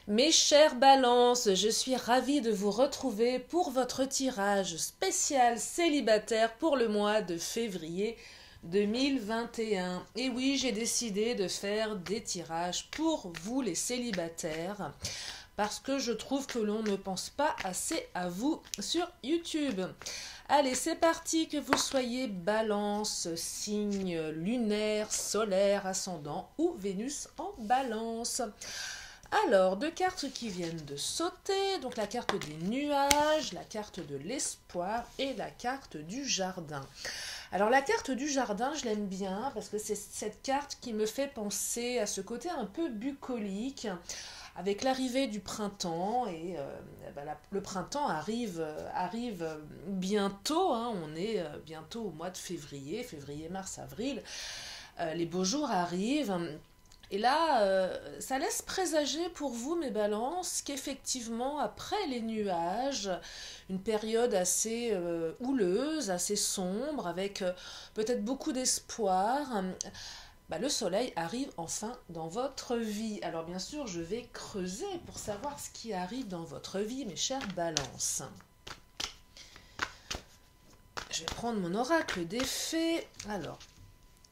Mes chers balances, je suis ravie de vous retrouver pour votre tirage spécial célibataire pour le mois de février 2021. Et oui, j'ai décidé de faire des tirages pour vous les célibataires parce que je trouve que l'on ne pense pas assez à vous sur YouTube. Allez, c'est parti, que vous soyez balance, signe lunaire, solaire, ascendant ou Vénus en balance. Alors, deux cartes qui viennent de sauter, donc la carte des nuages, la carte de l'espoir et la carte du jardin. Alors la carte du jardin, je l'aime bien parce que c'est cette carte qui me fait penser à ce côté un peu bucolique avec l'arrivée du printemps et le printemps arrive bientôt, hein, on est bientôt au mois de février, mars, avril, les beaux jours arrivent. Et là, ça laisse présager pour vous, mes balances, qu'effectivement, après les nuages, une période assez houleuse, assez sombre, avec peut-être beaucoup d'espoir, le soleil arrive enfin dans votre vie. Alors bien sûr, je vais creuser pour savoir ce qui arrive dans votre vie, mes chères balances. Je vais prendre mon oracle des fées. Alors,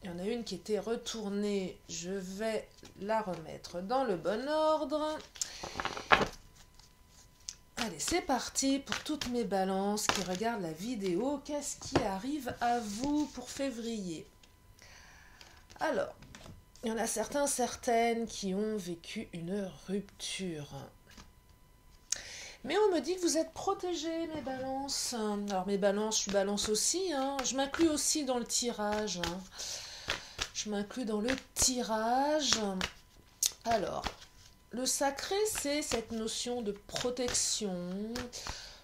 il y en a une qui était retournée, je vais la remettre dans le bon ordre. Allez, c'est parti pour toutes mes balances qui regardent la vidéo. Qu'est-ce qui arrive à vous pour février? Alors, il y en a certains, certaines qui ont vécu une rupture. Mais on me dit que vous êtes protégés, mes balances. Alors, mes balances, je suis balance aussi, hein. Je m'inclus aussi dans le tirage, hein. Je m'inclus dans le tirage. Alors, le sacré, c'est cette notion de protection.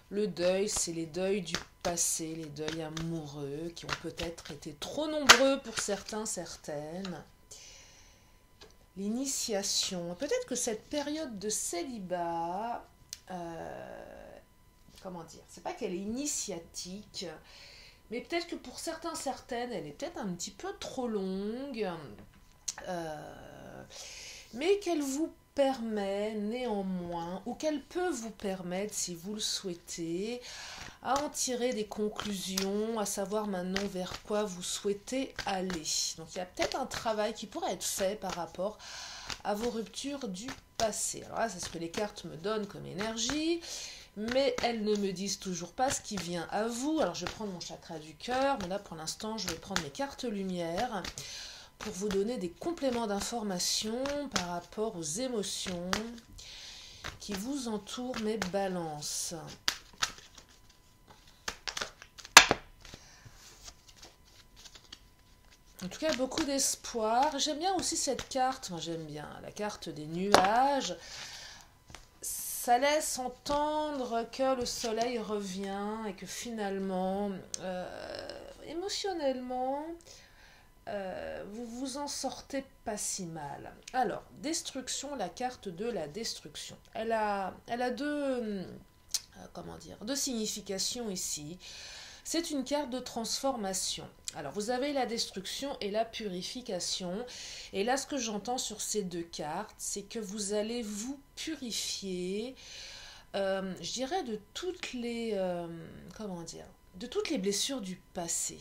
Le deuil, c'est les deuils du passé, les deuils amoureux qui ont peut-être été trop nombreux pour certains, certaines. L'initiation. Peut-être que cette période de célibat, comment dire, c'est pas qu'elle est initiatique, mais peut-être que pour certains, certaines, elle est peut-être un petit peu trop longue, mais qu'elle vous permet néanmoins, ou qu'elle peut vous permettre, si vous le souhaitez, à en tirer des conclusions, à savoir maintenant vers quoi vous souhaitez aller. Donc il y a peut-être un travail qui pourrait être fait par rapport à vos ruptures du passé. Alors là, c'est ce que les cartes me donnent comme énergie, mais elles ne me disent toujours pas ce qui vient à vous. Alors je vais prendre mon chakra du cœur, mais là pour l'instant je vais prendre mes cartes lumière pour vous donner des compléments d'informations par rapport aux émotions qui vous entourent, mes balances. En tout cas, beaucoup d'espoir. J'aime bien aussi cette carte, moi j'aime bien la carte des nuages. Ça laisse entendre que le soleil revient et que finalement, émotionnellement, vous vous en sortez pas si mal. Alors, destruction, la carte de la destruction. Elle a deux, deux significations ici. C'est une carte de transformation. Alors, vous avez la destruction et la purification. Et là, ce que j'entends sur ces deux cartes, c'est que vous allez vous purifier, je dirais, de toutes les, de toutes les blessures du passé.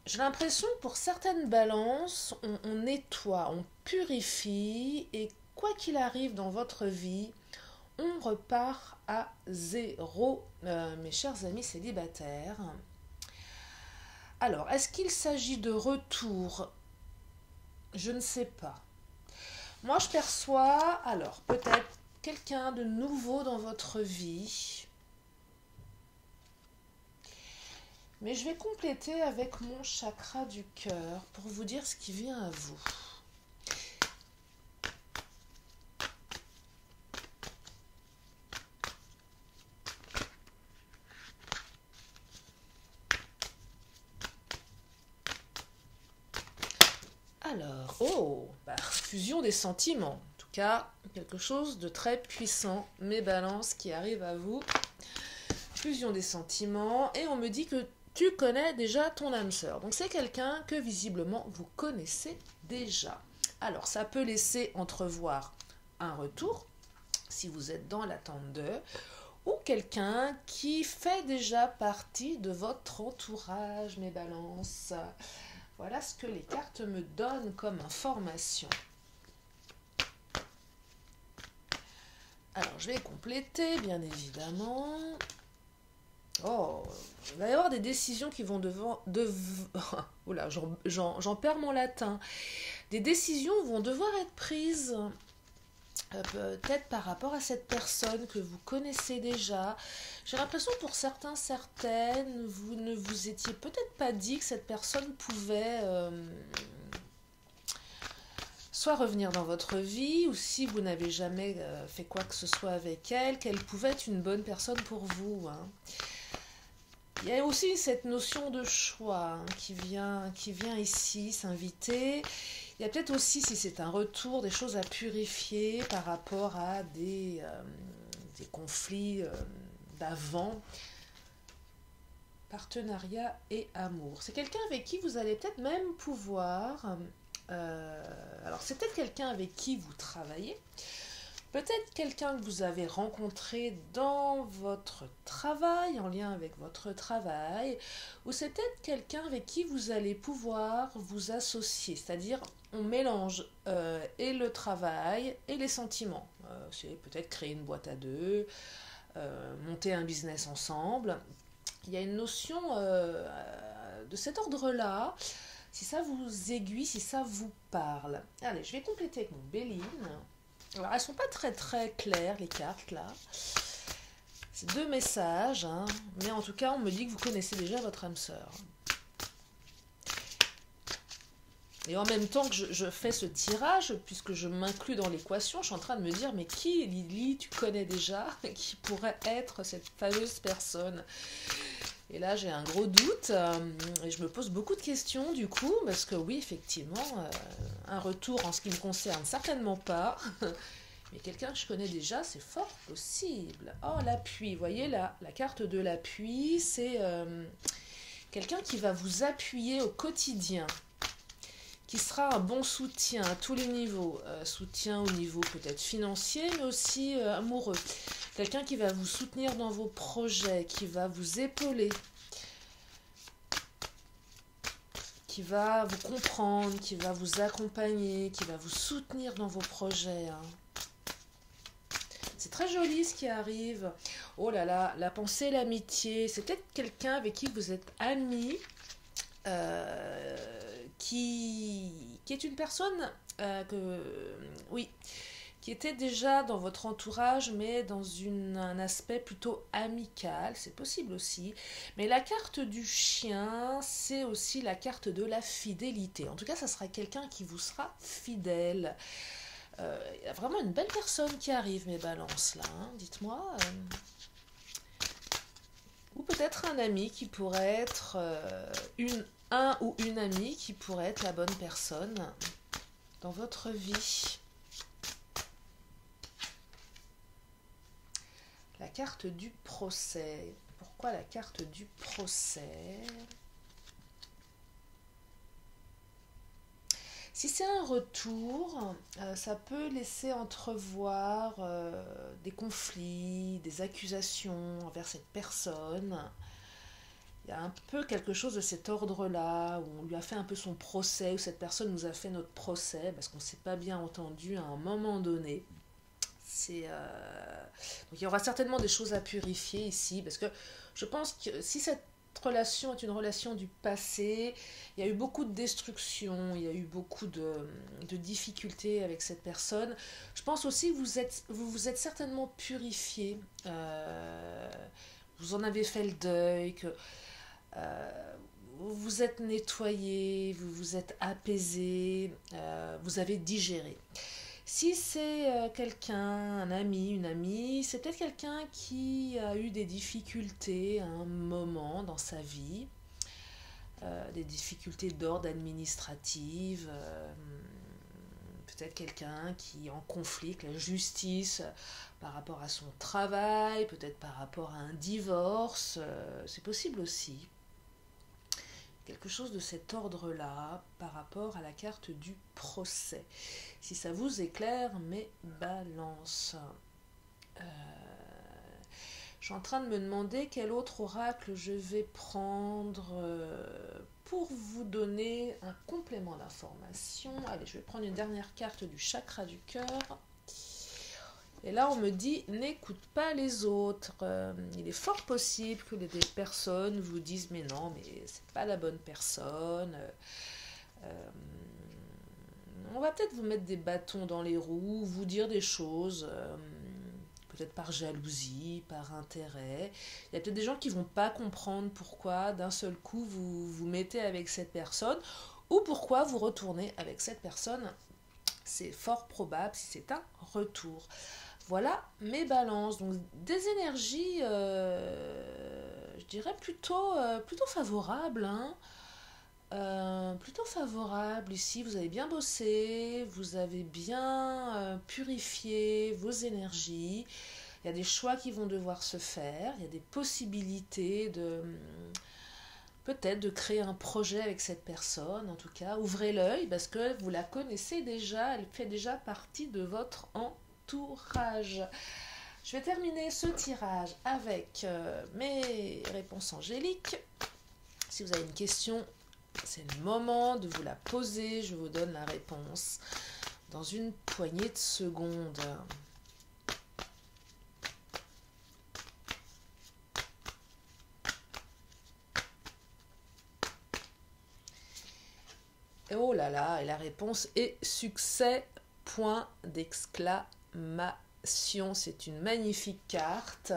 J'ai l'impression que pour certaines balances, on nettoie, on purifie, et quoi qu'il arrive dans votre vie, on repart à zéro, mes chers amis célibataires. Alors, est-ce qu'il s'agit de retour? Je ne sais pas. Moi, je perçois, alors, peut-être quelqu'un de nouveau dans votre vie. Mais je vais compléter avec mon chakra du cœur pour vous dire ce qui vient à vous. Alors, fusion des sentiments. En tout cas, quelque chose de très puissant. Mes balances qui arrivent à vous. Fusion des sentiments. Et on me dit que tu connais déjà ton âme sœur. Donc c'est quelqu'un que visiblement vous connaissez déjà. Alors ça peut laisser entrevoir un retour, si vous êtes dans l'attente d'eux, ou quelqu'un qui fait déjà partie de votre entourage, mes balances. Voilà ce que les cartes me donnent comme information. Alors, je vais compléter, bien évidemment. Oh, il va y avoir des décisions qui vont Oula, j'en perds mon latin. Des décisions vont devoir être prises, peut-être par rapport à cette personne que vous connaissez déjà. J'ai l'impression pour certains, certaines, vous ne vous étiez peut-être pas dit que cette personne pouvait soit revenir dans votre vie, ou si vous n'avez jamais fait quoi que ce soit avec elle, qu'elle pouvait être une bonne personne pour vous. Hein. Il y a aussi cette notion de choix hein, qui vient ici s'inviter. Il y a peut-être aussi, si c'est un retour, des choses à purifier par rapport à des conflits d'avant, partenariat et amour. C'est quelqu'un avec qui vous allez peut-être même pouvoir... alors c'est peut-être quelqu'un avec qui vous travaillez, peut-être quelqu'un que vous avez rencontré dans votre travail, en lien avec votre travail, ou c'est peut-être quelqu'un avec qui vous allez pouvoir vous associer, c'est-à-dire on mélange et le travail et les sentiments. C'est peut-être créer une boîte à deux, monter un business ensemble. Il y a une notion de cet ordre-là, si ça vous aiguille, si ça vous parle. Allez, je vais compléter avec mon Béline. Alors, elles ne sont pas très très claires, les cartes, là. C'est 2 messages, hein, mais en tout cas, on me dit que vous connaissez déjà votre âme sœur. Et en même temps que je fais ce tirage, puisque je m'inclus dans l'équation, je suis en train de me dire, mais qui, Lily, tu connais déjà, qui pourrait être cette fameuse personne ? Et là, j'ai un gros doute, et je me pose beaucoup de questions, du coup, parce que oui, effectivement, un retour en ce qui me concerne, certainement pas, mais quelqu'un que je connais déjà, c'est fort possible. Oh, l'appui, vous voyez là, la carte de l'appui, c'est quelqu'un qui va vous appuyer au quotidien, qui sera un bon soutien à tous les niveaux, soutien au niveau peut-être financier, mais aussi amoureux. Quelqu'un qui va vous soutenir dans vos projets, qui va vous épauler, qui va vous comprendre, qui va vous accompagner, qui va vous soutenir dans vos projets. Hein. C'est très joli ce qui arrive. Oh là là, la pensée, l'amitié. C'est peut-être quelqu'un avec qui vous êtes amis, qui est une personne qui était déjà dans votre entourage, mais dans un aspect plutôt amical, c'est possible aussi. Mais la carte du chien, c'est aussi la carte de la fidélité. En tout cas, ça sera quelqu'un qui vous sera fidèle. Il y a vraiment une belle personne qui arrive, mes balances, là. Hein, dites-moi. Ou peut-être un ami qui pourrait être un ou une amie qui pourrait être la bonne personne dans votre vie. La carte du procès. Pourquoi la carte du procès ? Si c'est un retour, ça peut laisser entrevoir des conflits, des accusations envers cette personne. Il y a un peu quelque chose de cet ordre-là, où on lui a fait un peu son procès, où cette personne nous a fait notre procès, parce qu'on ne s'est pas bien entendu à un moment donné. Donc il y aura certainement des choses à purifier ici, parce que je pense que si cette relation est une relation du passé, il y a eu beaucoup de destruction, il y a eu beaucoup de difficultés avec cette personne. Je pense aussi que vous vous êtes certainement purifié, vous en avez fait le deuil, que vous vous êtes nettoyé, vous vous êtes apaisé, vous avez digéré. Si c'est quelqu'un, un ami, une amie, c'est peut-être quelqu'un qui a eu des difficultés à un moment dans sa vie, des difficultés d'ordre administratif, peut-être quelqu'un qui est en conflit avec la justice par rapport à son travail, peut-être par rapport à un divorce, c'est possible aussi. Quelque chose de cet ordre-là par rapport à la carte du procès. Si ça vous éclaire, mes balances. Je suis en train de me demander quel autre oracle je vais prendre pour vous donner un complément d'information. Allez, je vais prendre une dernière carte du chakra du cœur. Et là, on me dit, n'écoute pas les autres. Il est fort possible que des personnes vous disent, mais non, mais c'est pas la bonne personne. On va peut-être vous mettre des bâtons dans les roues, vous dire des choses, peut-être par jalousie, par intérêt. Il y a peut-être des gens qui vont pas comprendre pourquoi d'un seul coup vous vous mettez avec cette personne ou pourquoi vous retournez avec cette personne. C'est fort probable si c'est un retour. Voilà mes balances. Donc des énergies, je dirais plutôt favorables. Hein. Plutôt favorables ici. Vous avez bien bossé, vous avez bien purifié vos énergies. Il y a des choix qui vont devoir se faire. Il y a des possibilités de peut-être de créer un projet avec cette personne. En tout cas, ouvrez l'œil parce que vous la connaissez déjà. Elle fait déjà partie de votre entourage. Je vais terminer ce tirage avec mes réponses angéliques. Si vous avez une question, c'est le moment de vous la poser. Je vous donne la réponse dans une poignée de secondes. Et oh là là, et la réponse est succès, point d'exclamation. C'est une magnifique carte.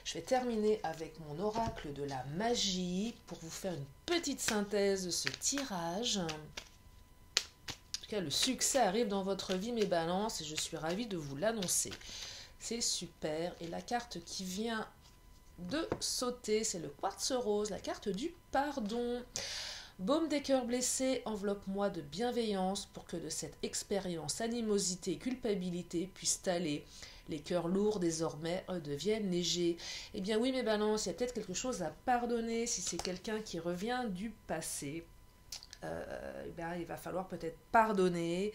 Je vais terminer avec mon oracle de la magie pour vous faire une petite synthèse de ce tirage. En tout cas, le succès arrive dans votre vie, mes balances, et je suis ravie de vous l'annoncer. C'est super. Et la carte qui vient de sauter, c'est le quartz rose, la carte du pardon. Baume des cœurs blessés, enveloppe-moi de bienveillance pour que de cette expérience, animosité et culpabilité puissent aller. Les cœurs lourds désormais deviennent légers. Eh bien oui mes balances, il y a peut-être quelque chose à pardonner si c'est quelqu'un qui revient du passé. Il va falloir peut-être pardonner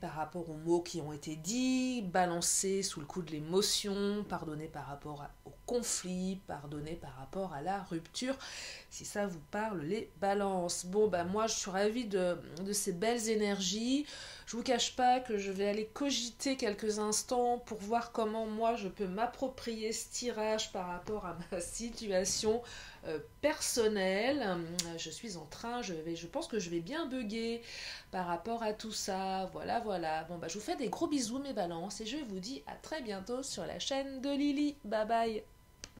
par rapport aux mots qui ont été dits, balancer sous le coup de l'émotion, pardonner par rapport au conflit, pardonner par rapport à la rupture, si ça vous parle les balances. Bon, moi je suis ravie de ces belles énergies. Je vous cache pas que je vais aller cogiter quelques instants pour voir comment moi je peux m'approprier ce tirage par rapport à ma situation personnelle. Je suis en train, je pense que je vais bien bugger par rapport à tout ça. Voilà. Bon, je vous fais des gros bisous mes balances et je vous dis à très bientôt sur la chaîne de Lily. Bye bye.